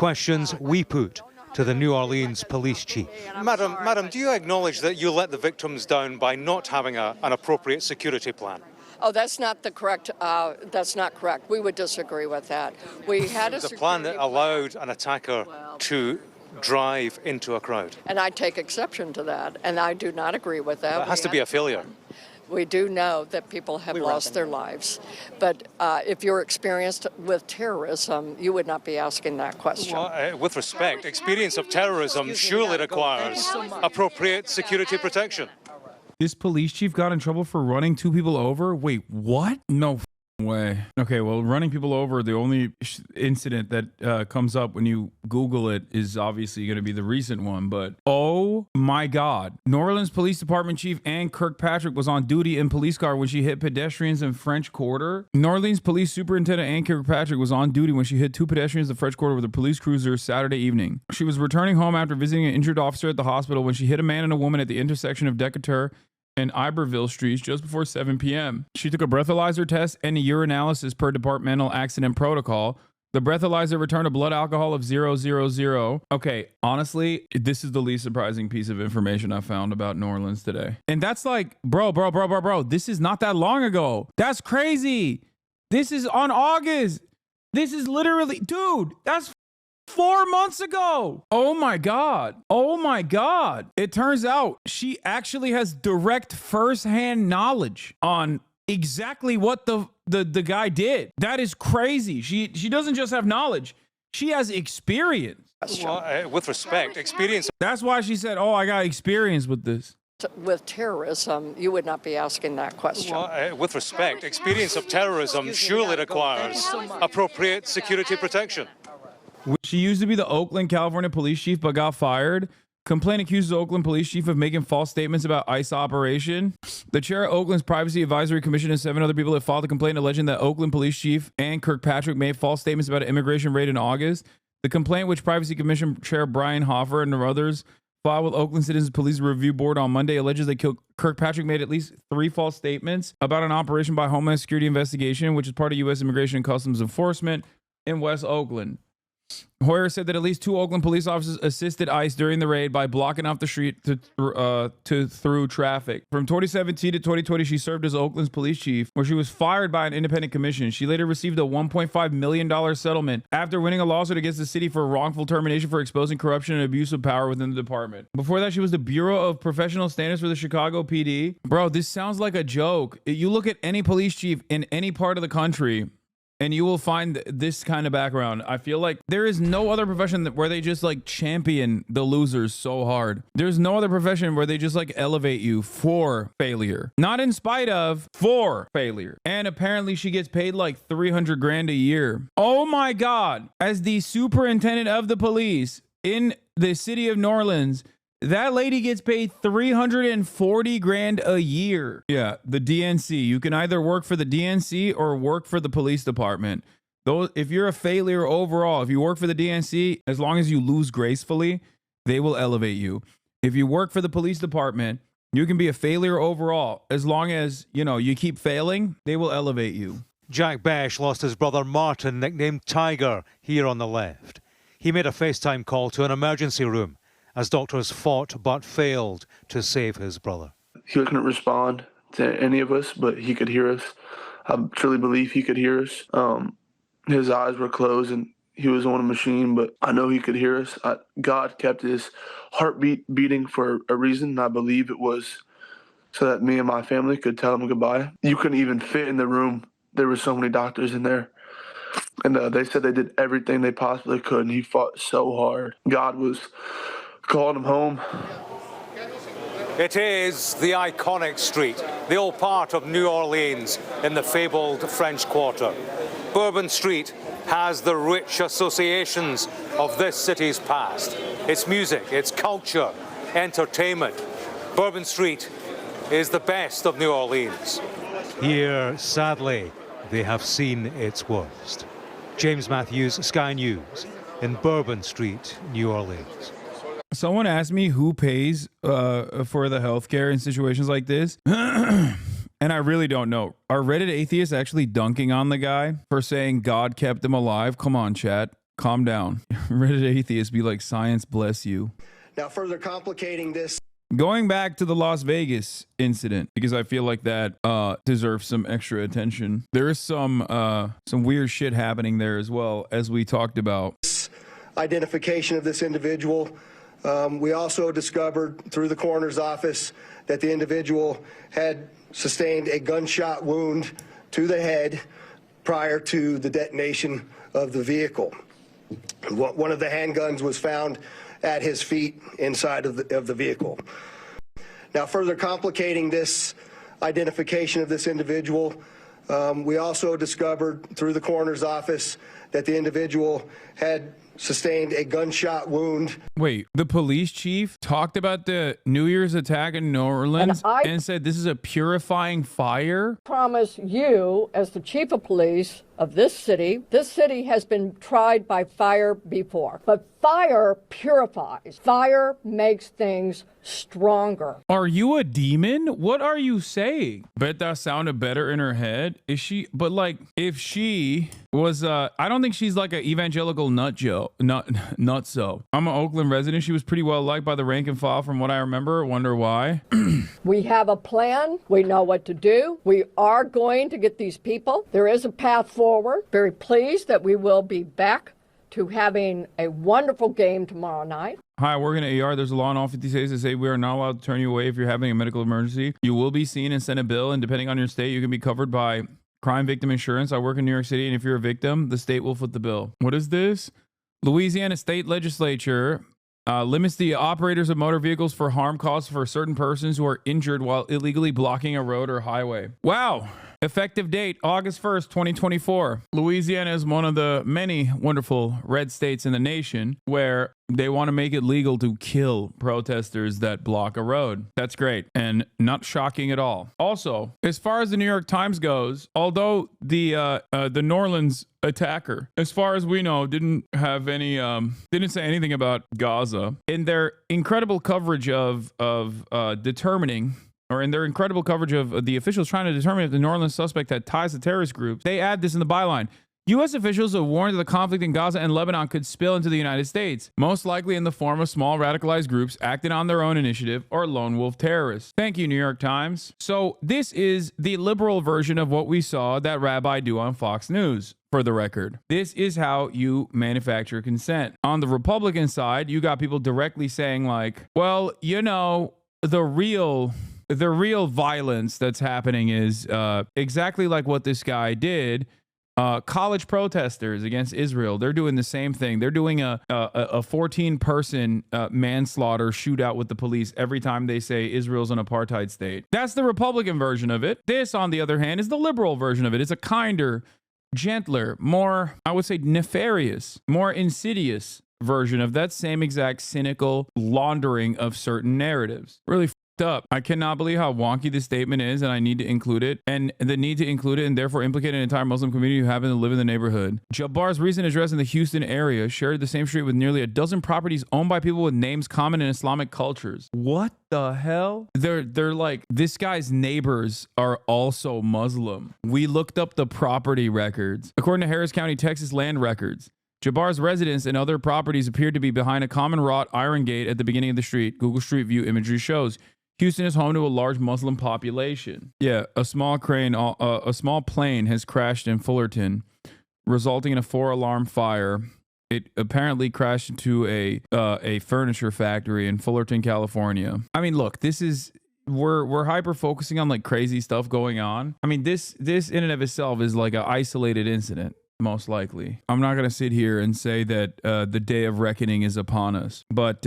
Questions we put to the New Orleans police chief. Madam, do you acknowledge that you let the victims down by not having an appropriate security plan? Oh, that's not the correct. That's not correct. We would disagree with that. We had a plan that allowed an attacker to drive into a crowd. And I take exception to that, and I do not agree with that. It has to be a failure. We do know that people have lost their lives, but if you're experienced with terrorism, you would not be asking that question. Well, with respect, experience of terrorism surely requires appropriate security protection. This police chief got in trouble for running 2 people over? Wait, what? No way. Okay, well, running people over, the only incident that comes up when you Google it is obviously going to be the recent one, but oh my God. New Orleans Police Department Chief Ann Kirkpatrick was on duty in police car when she hit pedestrians in French Quarter. New Orleans Police Superintendent Ann Kirkpatrick was on duty when she hit 2 pedestrians in French Quarter with a police cruiser Saturday evening. She was returning home after visiting an injured officer at the hospital when she hit a man and a woman at the intersection of Decatur and Iberville Streets just before 7 p.m. She took a breathalyzer test and a urinalysis per departmental accident protocol. The breathalyzer returned a blood alcohol of 0.00. Okay, honestly, this is the least surprising piece of information I found about New Orleans today. And that's like, bro, this is not that long ago. That's crazy. This is on August. This is literally, dude, that's 4 months ago. Oh my God. Oh my God. It turns out she actually has direct firsthand knowledge on exactly what the guy did. That is crazy. She doesn't just have knowledge. She has experience. Well, with respect, experience. That's why she said, oh, I got experience with this. With terrorism, you would not be asking that question. Well, with respect, experience of terrorism surely requires appropriate security protection. She used to be the Oakland, California police chief, but got fired. Complaint accuses the Oakland police chief of making false statements about ICE operation. The chair of Oakland's Privacy Advisory Commission and 7 other people have filed a complaint alleging that Oakland police chief Ann Kirkpatrick made false statements about an immigration raid in August. The complaint, which Privacy Commission Chair Brian Hoffer and others filed with Oakland Citizens Police Review Board on Monday, alleges that Kirkpatrick made at least 3 false statements about an operation by Homeland Security investigation, which is part of U.S. Immigration and Customs Enforcement in West Oakland. Hoyer said that at least 2 Oakland police officers assisted ICE during the raid by blocking off the street through traffic. From 2017 to 2020, she served as Oakland's police chief, where she was fired by an independent commission. She later received a $1.5 million settlement after winning a lawsuit against the city for wrongful termination for exposing corruption and abuse of power within the department. Before that, she was the Bureau of Professional Standards for the Chicago PD. Bro, this sounds like a joke. You look at any police chief in any part of the country, and you will find this kind of background. I feel like there is no other profession where they just like champion the losers so hard. There's no other profession where they just like elevate you for failure. Not in spite of, for failure. And apparently she gets paid like 300 grand a year. Oh my God. As the superintendent of the police in the city of New Orleans, that lady gets paid 340 grand a year. Yeah, the DNC. You can either work for the DNC or work for the police department. Those, if you're a failure overall, if you work for the DNC, as long as you lose gracefully, they will elevate you. If you work for the police department, you can be a failure overall. As long as, you know, you keep failing, they will elevate you. Jack Besh lost his brother Martin, nicknamed Tiger, here on the left. He made a FaceTime call to an emergency room as doctors fought but failed to save his brother. He couldn't respond to any of us, but he could hear us. I truly believe he could hear us. His eyes were closed and he was on a machine, but I know he could hear us. God kept his heartbeat beating for a reason, and I believe it was so that me and my family could tell him goodbye. You couldn't even fit in the room. There were so many doctors in there. And they said they did everything they possibly could, and he fought so hard. God was calling him home. It is the iconic street, the old part of New Orleans in the fabled French Quarter. Bourbon Street has the rich associations of this city's past. Its music, its culture, entertainment. Bourbon Street is the best of New Orleans. Here, sadly, they have seen its worst. James Matthews, Sky News, in Bourbon Street, New Orleans. Someone asked me who pays for the healthcare in situations like this. And I really don't know. Are Reddit atheists actually dunking on the guy for saying God kept him alive? Come on, chat. calm down. Reddit atheists be like, science bless you. Now, further complicating this. Going back to the Las Vegas incident, because I feel like that deserves some extra attention. There is some weird shit happening there as well, as we talked about. Identification of this individual. We also discovered through the coroner's office that the individual had sustained a gunshot wound to the head prior to the detonation of the vehicle. One of the handguns was found at his feet inside of the vehicle. Now, further complicating this identification of this individual, we also discovered through the coroner's office that the individual had sustained a gunshot wound. Wait, the police chief talked about the New Year's attack in New Orleans and said this is a purifying fire? Promise you, as the chief of police of this city has been tried by fire before, but fire purifies. Fire makes things stronger. Are you a demon? What are you saying? Bet that sounded better in her head. Is she? But like, if she was, I don't think she's like an evangelical nutso. I'm an Oakland resident. She was pretty well liked by the rank and file from what I remember. Wonder why. We have a plan. We know what to do. We are going to get these people. There is a path forward. Very pleased that we will be back to having a wonderful game tomorrow night. Hi, I work in an ER. There's a law in all 50 states that say we are not allowed to turn you away if you're having a medical emergency. You will be seen and sent a bill, and depending on your state, you can be covered by crime victim insurance. I work in New York City, and if you're a victim, the state will foot the bill. What is this? Louisiana state legislature limits the operators of motor vehicles for harm caused for certain persons who are injured while illegally blocking a road or highway. Wow. Effective date, August 1st, 2024. Louisiana is one of the many wonderful red states in the nation where they want to make it legal to kill protesters that block a road. That's great and not shocking at all. Also, as far as the New York Times goes, although the New Orleans attacker, as far as we know, didn't have any didn't say anything about Gaza, in their incredible coverage of determining, or in their incredible coverage of the officials trying to determine if the New Orleans suspect had ties to terrorist groups, they add this in the byline. U.S. officials have warned that the conflict in Gaza and Lebanon could spill into the United States, most likely in the form of small radicalized groups acting on their own initiative or lone wolf terrorists. Thank you, New York Times. So this is the liberal version of what we saw that rabbi do on Fox News. For the record, this is how you manufacture consent. On the Republican side, you got people directly saying like, well, you know, the real violence that's happening is exactly like what this guy did. College protesters against Israel, they're doing the same thing. They're doing a 14-person manslaughter shootout with the police every time they say Israel's an apartheid state. That's the Republican version of it. This, on the other hand, is the liberal version of it. It's a kinder, gentler, more, I would say, nefarious, more insidious version of that same exact cynical laundering of certain narratives. Really up. I cannot believe how wonky this statement is, and I need to include it, and the need to include it and therefore implicate an entire Muslim community who happen to live in the neighborhood. Jabbar's recent address in the Houston area shared the same street with nearly a dozen properties owned by people with names common in Islamic cultures. What the hell? They're like, this guy's neighbors are also Muslim. We looked up the property records. According to Harris County, Texas land records, Jabbar's residence and other properties appeared to be behind a common wrought iron gate at the beginning of the street. Google Street View imagery shows Houston is home to a large Muslim population. Yeah, a small plane has crashed in Fullerton, resulting in a 4-alarm fire. It apparently crashed into a furniture factory in Fullerton, California. I mean, look, this is we're hyper focusing on like crazy stuff going on. I mean, this in and of itself is like an isolated incident. Most likely. I'm not going to sit here and say that the day of reckoning is upon us. But